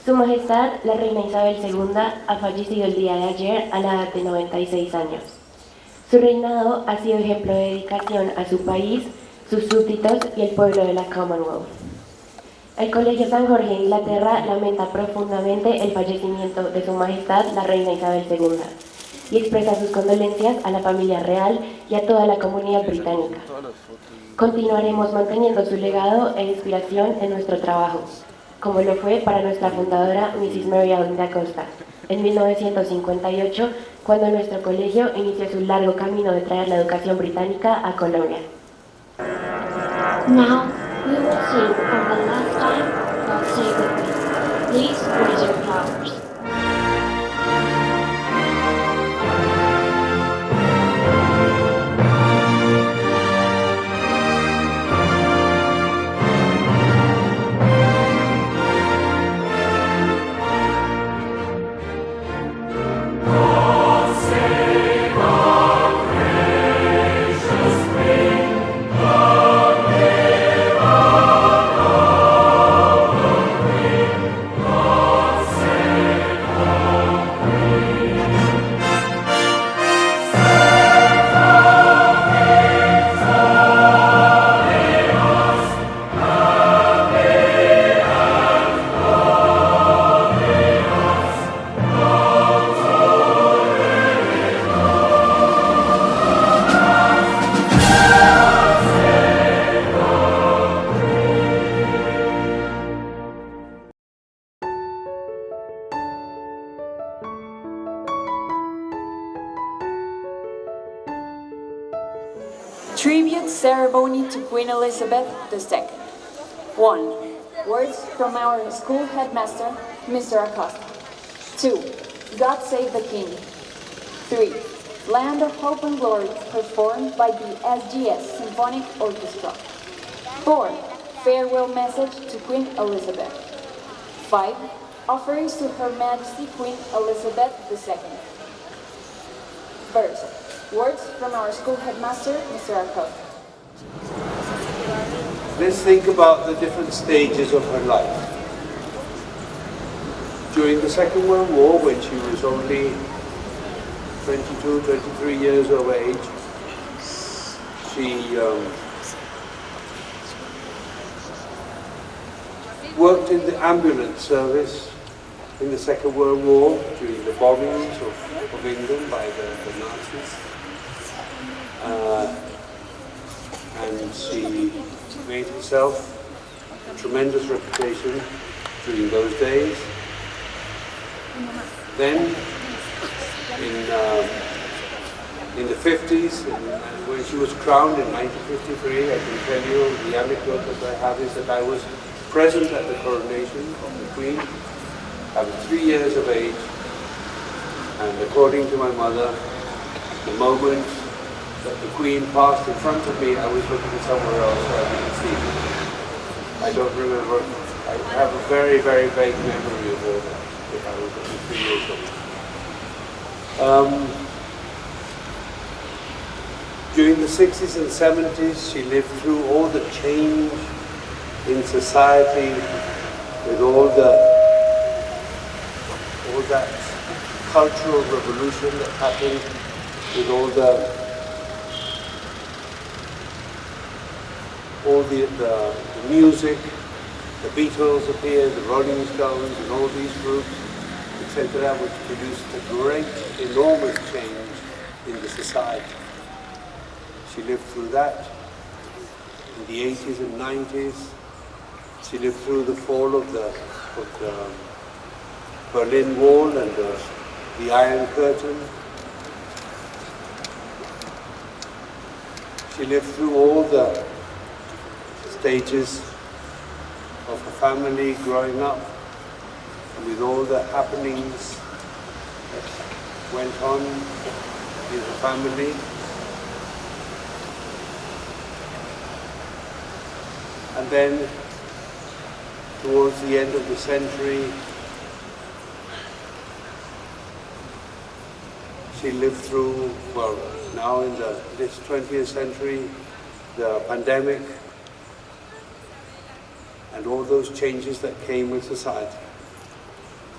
Su Majestad, la Reina Isabel II, ha fallecido el día de ayer a la edad de 96 años. Su reinado ha sido ejemplo de dedicación a su país, sus súbditos y el pueblo de la Commonwealth. El Colegio San Jorge de Inglaterra lamenta profundamente el fallecimiento de Su Majestad, la Reina Isabel II, y expresa sus condolencias a la familia real y a toda la comunidad británica. Continuaremos manteniendo su legado e inspiración en nuestro trabajo, como lo fue para nuestra fundadora, Mrs. Mary Ellen da Costa, en 1958, cuando nuestro colegio inició su largo camino de traer la educación británica a Colombia. Now, we will sing for the last time, God Save the Queen. Please raise your flowers. Tribute ceremony to Queen Elizabeth II. 1. Words from our school headmaster, Mr. Acosta. 2. God Save the King. 3. Land of Hope and Glory, performed by the SGS Symphonic Orchestra. 4. Farewell message to Queen Elizabeth. 5. Offerings to Her Majesty Queen Elizabeth II. First, words from our school headmaster, Mr. Acosta. Let's think about the different stages of her life. During the Second World War, when she was only 22, 23 years of age, she worked in the ambulance service in the Second World War during the bombings of England by the Nazis. And she made herself a tremendous reputation during those days. Then, in the 50s, and when she was crowned in 1953, I can tell you the anecdote that I have is that I was present at the coronation of the Queen. I was 3 years of age, and according to my mother, the moment that the Queen passed in front of me, I was looking somewhere else so I didn't see her. I don't remember. I have a very, very vague memory of all that. I was only 3 years old. During the 60s and 70s, she lived through all the change in society, with all that cultural revolution that happened, with all the music. The Beatles appeared, the Rolling Stones, and all these groups, etc., which produced a great, enormous change in the society. She lived through that. In the 80s and 90s, she lived through the fall of the Berlin Wall and the Iron Curtain. She lived through all the stages of her family growing up, and with all the happenings that went on in her family. And then, towards the end of the century, she lived through, well, now in this 20th century, the pandemic, and all those changes that came with society.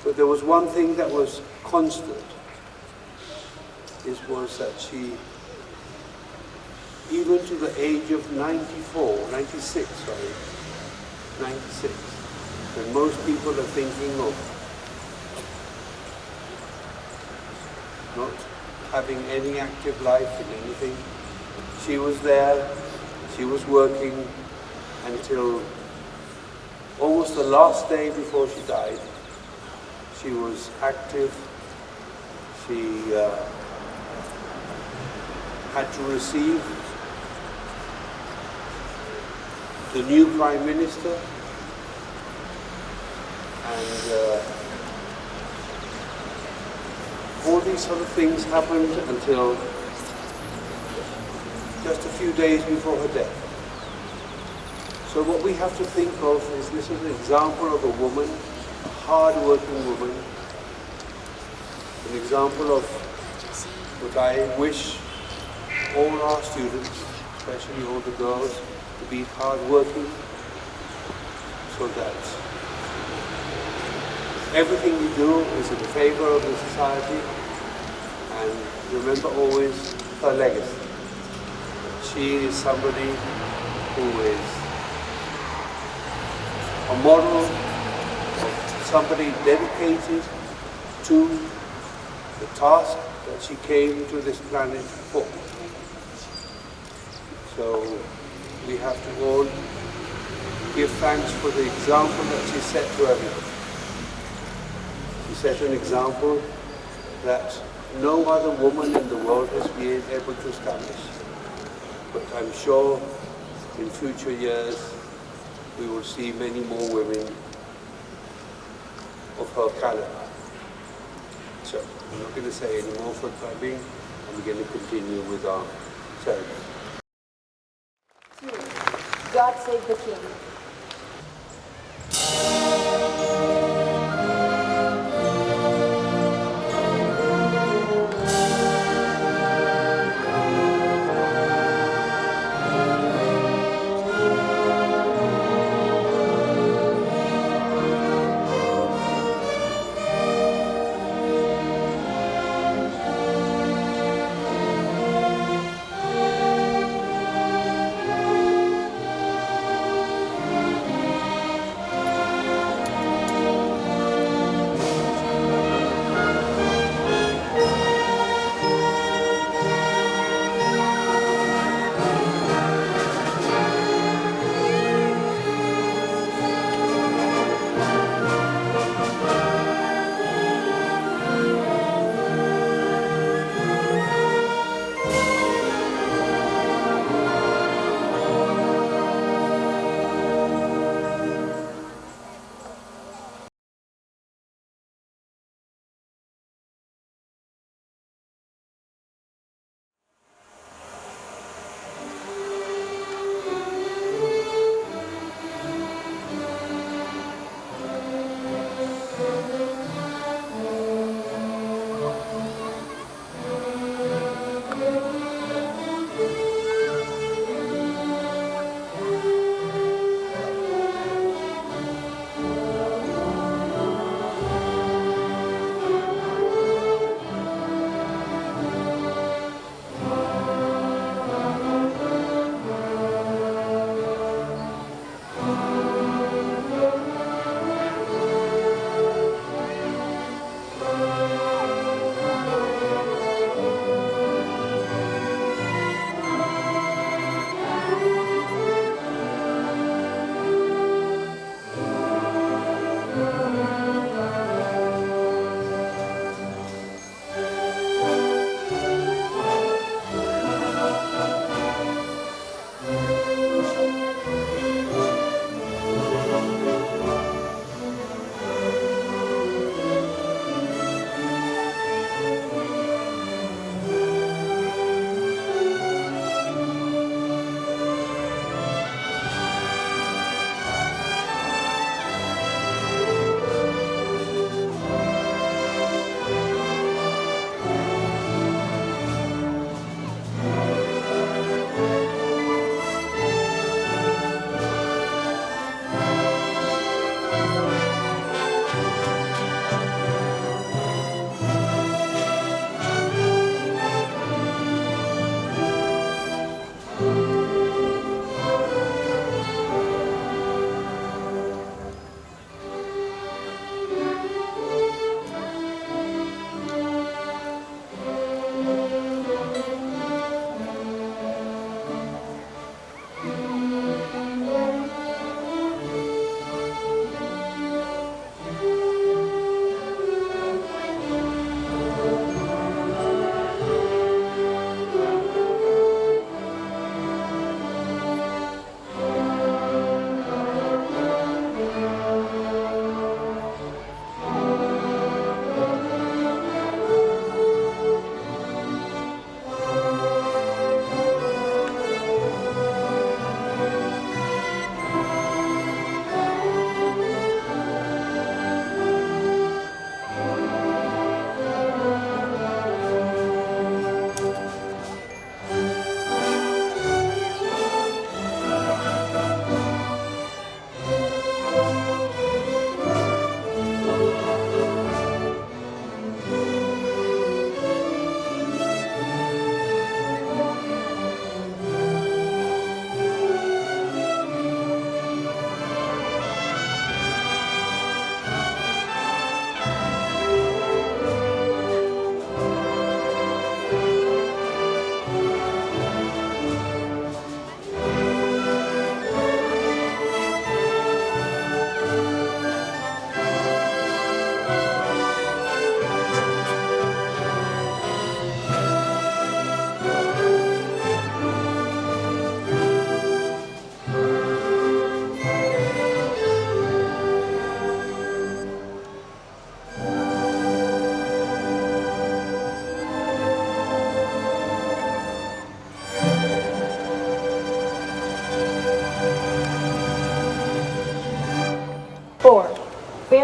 But there was one thing that was constant. It was that she, even to the age of 96, when most people are thinking of not having any active life in anything, she was there, she was working until almost the last day before she died. She was active. She had to receive the new Prime Minister, and all these sort of things happened until just a few days before her death. So what we have to think of is this is an example of a woman, a hard-working woman, an example of what I wish all our students, especially all the girls, to be hard-working, so that everything we do is in favor of the society, and remember always her legacy. She is somebody who is a model of somebody dedicated to the task that she came to this planet for. So we have to all give thanks for the example that she set to everyone. She set an example that no other woman in the world has been able to establish. But I'm sure in future years we will see many more women of her caliber. So I'm not going to say any more for the time being. I'm going to continue with our ceremony. 2. God Save the King.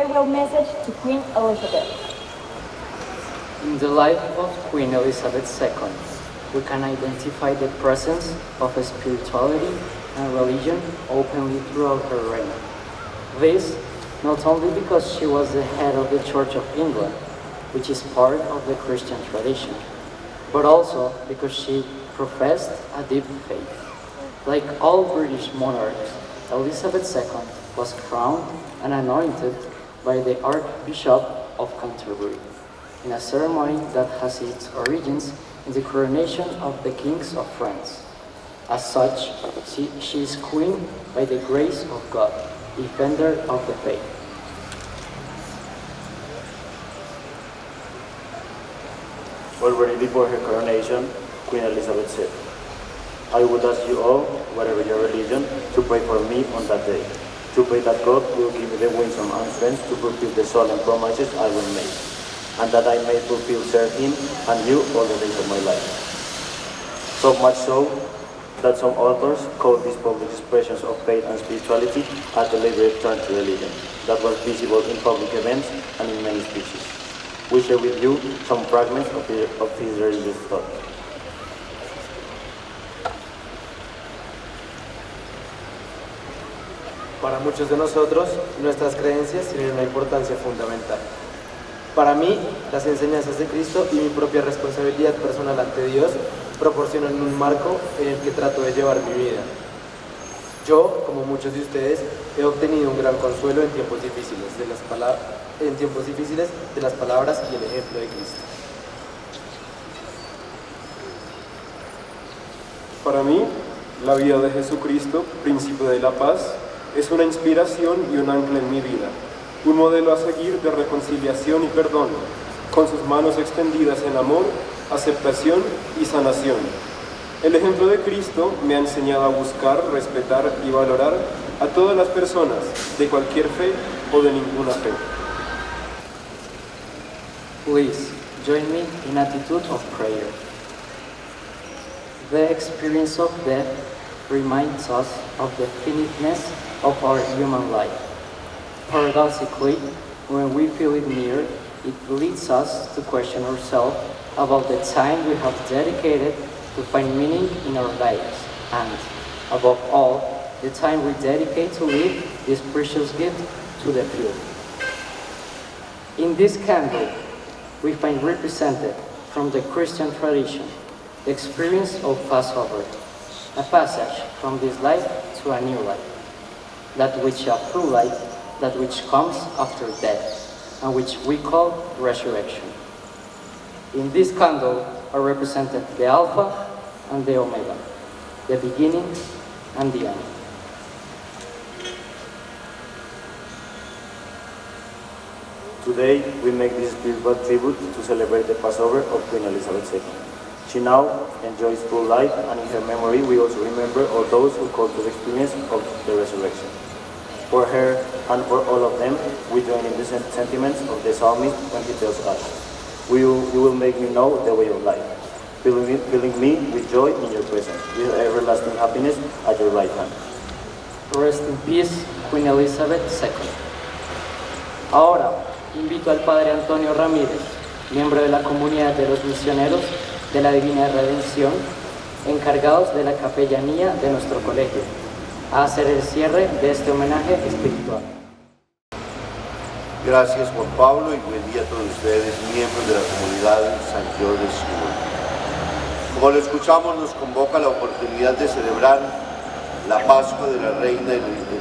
farewell message to Queen Elizabeth. In the life of Queen Elizabeth II, we can identify the presence of spirituality and religion openly throughout her reign. This, not only because she was the head of the Church of England, which is part of the Christian tradition, but also because she professed a deep faith. Like all British monarchs, Elizabeth II was crowned and anointed by the Archbishop of Canterbury, in a ceremony that has its origins in the coronation of the kings of France. As such, she is queen by the grace of God, defender of the faith. Already before her coronation, Queen Elizabeth said, "I would ask you all, whatever your religion, to pray for me on that day, to pray that God will give me the wisdom and strength to fulfill the solemn promises I will make, and that I may serve Him and you all the days of my life." So much so that some authors call these public expressions of faith and spirituality a deliberate turn to religion that was visible in public events and in many speeches. We share with you some fragments of his religious thought. Para muchos de nosotros, nuestras creencias tienen una importancia fundamental. Para mí, las enseñanzas de Cristo y mi propia responsabilidad personal ante Dios proporcionan un marco en el que trato de llevar mi vida. Yo, como muchos de ustedes, he obtenido un gran consuelo en tiempos difíciles de las palabras y el ejemplo de Cristo. Para mí, la vida de Jesucristo, príncipe de la paz, es una inspiración y un ancla en mi vida, un modelo a seguir de reconciliación y perdón, con sus manos extendidas en amor, aceptación y sanación. El ejemplo de Cristo me ha enseñado a buscar, respetar y valorar a todas las personas, de cualquier fe o de ninguna fe. Please join me in attitude of prayer. The experience of death reminds us of the finiteness of our human life. Paradoxically, when we feel it near, it leads us to question ourselves about the time we have dedicated to find meaning in our lives, and, above all, the time we dedicate to live this precious gift to the few. In this candle, we find represented from the Christian tradition the experience of Passover, a passage from this life to a new life, that which a true life, that which comes after death, and which we call resurrection. In this candle are represented the Alpha and the Omega, the beginning and the end. Today, we make this spiritual tribute to celebrate the Passover of Queen Elizabeth II. She now enjoys full life, and in her memory we also remember all those who called to the experience of the resurrection. For her and for all of them, we join in the sentiments of the psalmist when he tells us, you will make me know the way of life, filling me with joy in your presence, with everlasting happiness at your right hand. Rest in peace, Queen Elizabeth II. Ahora, invito al Padre Antonio Ramírez, miembro de la comunidad de los misioneros de la Divina Redención, encargados de la capellanía de nuestro colegio, a hacer el cierre de este homenaje espiritual. Gracias Juan Pablo y buen día a todos ustedes, miembros de la comunidad San Jorge Sur. Como lo escuchamos, nos convoca la oportunidad de celebrar la Pascua de la Reina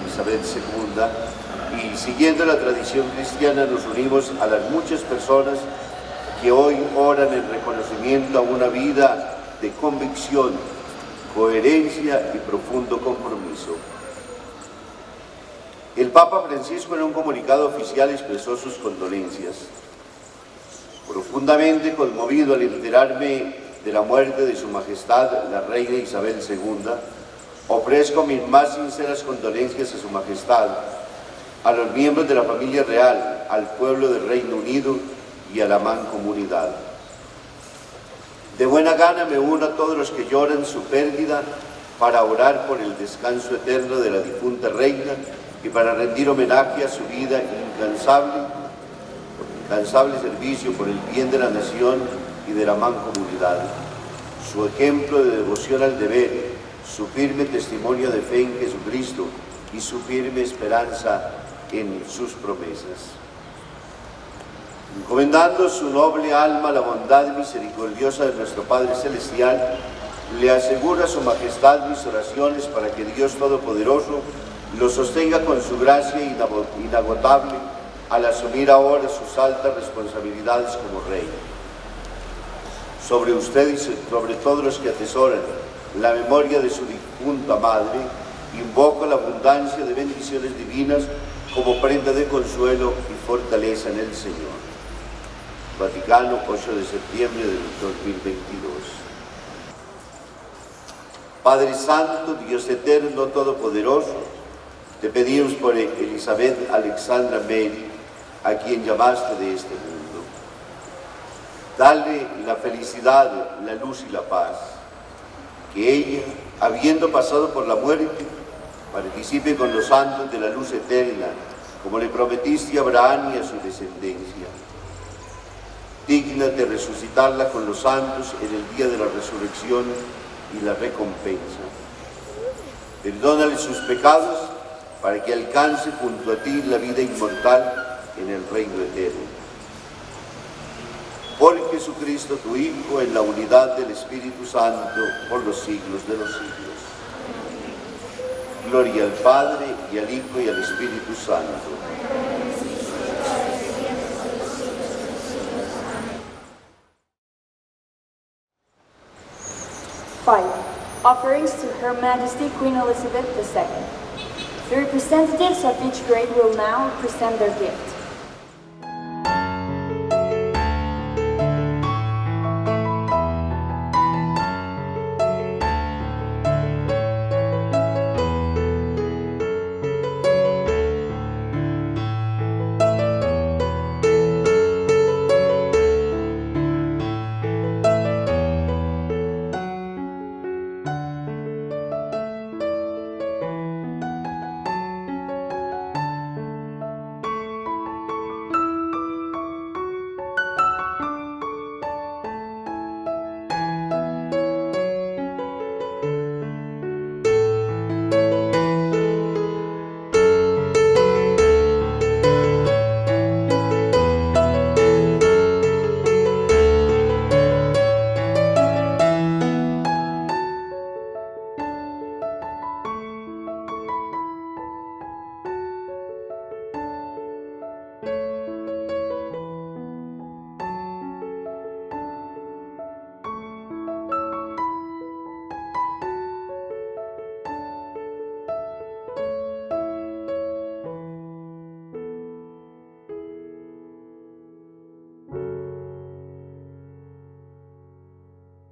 Isabel II y siguiendo la tradición cristiana nos unimos a las muchas personas que hoy oran en reconocimiento a una vida de convicción, coherencia y profundo compromiso. El Papa Francisco en un comunicado oficial expresó sus condolencias. Profundamente conmovido al enterarme de la muerte de Su Majestad, la Reina Isabel II, ofrezco mis más sinceras condolencias a Su Majestad, a los miembros de la familia real, al pueblo del Reino Unido y a la mancomunidad. De buena gana me uno a todos los que lloran su pérdida para orar por el descanso eterno de la difunta reina y para rendir homenaje a su vida incansable servicio por el bien de la nación y de la mancomunidad, su ejemplo de devoción al deber, su firme testimonio de fe en Jesucristo y su firme esperanza en sus promesas. Encomendando su noble alma a la bondad misericordiosa de nuestro Padre Celestial, le asegura a su majestad mis oraciones para que Dios Todopoderoso lo sostenga con su gracia inagotable al asumir ahora sus altas responsabilidades como rey. Sobre usted y sobre todos los que atesoran la memoria de su difunta madre, invoco la abundancia de bendiciones divinas como prenda de consuelo y fortaleza en el Señor. Vaticano, 8 de septiembre del 2022. Padre Santo, Dios eterno, todopoderoso, te pedimos por Elizabeth Alexandra Mary, a quien llamaste de este mundo. Dale la felicidad, la luz y la paz, que ella, habiendo pasado por la muerte, participe con los santos de la luz eterna, como le prometiste a Abraham y a su descendencia. Dígnate resucitarla con los santos en el día de la resurrección y la recompensa. Perdónale sus pecados para que alcance junto a ti la vida inmortal en el reino eterno. Por Jesucristo, tu Hijo, en la unidad del Espíritu Santo, por los siglos de los siglos. Gloria al Padre, y al Hijo, y al Espíritu Santo. Offerings to Her Majesty Queen Elizabeth II. The representatives of each grade will now present their gifts.